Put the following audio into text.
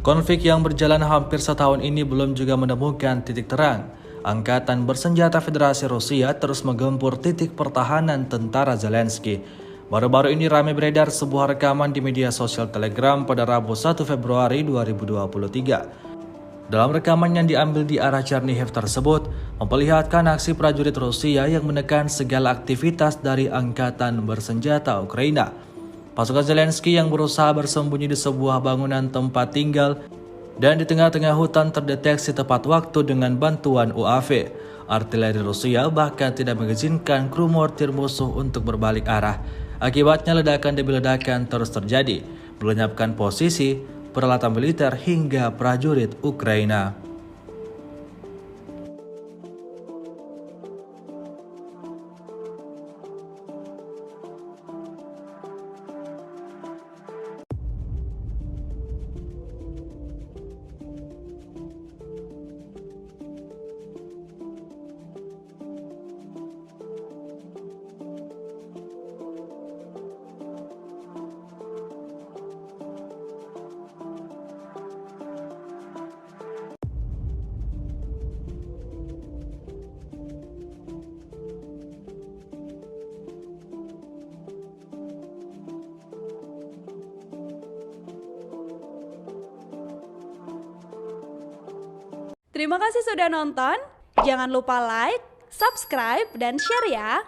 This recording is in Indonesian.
Konflik yang berjalan hampir setahun ini belum juga menemukan titik terang. Angkatan bersenjata Federasi Rusia terus menggempur titik pertahanan tentara Zelensky. Baru-baru ini ramai beredar sebuah rekaman di media sosial Telegram pada Rabu 1 Februari 2023. Dalam rekaman yang diambil di arah Chernihiv tersebut, memperlihatkan aksi prajurit Rusia yang menekan segala aktivitas dari Angkatan bersenjata Ukraina. Pasukan Zelensky yang berusaha bersembunyi di sebuah bangunan tempat tinggal dan di tengah-tengah hutan terdeteksi tepat waktu dengan bantuan UAV. Artileri Rusia bahkan tidak mengizinkan kru mortir musuh untuk berbalik arah. Akibatnya ledakan demi ledakan terus terjadi, melenyapkan posisi, peralatan militer hingga prajurit Ukraina. Terima kasih sudah nonton. Jangan lupa like, subscribe, dan share ya.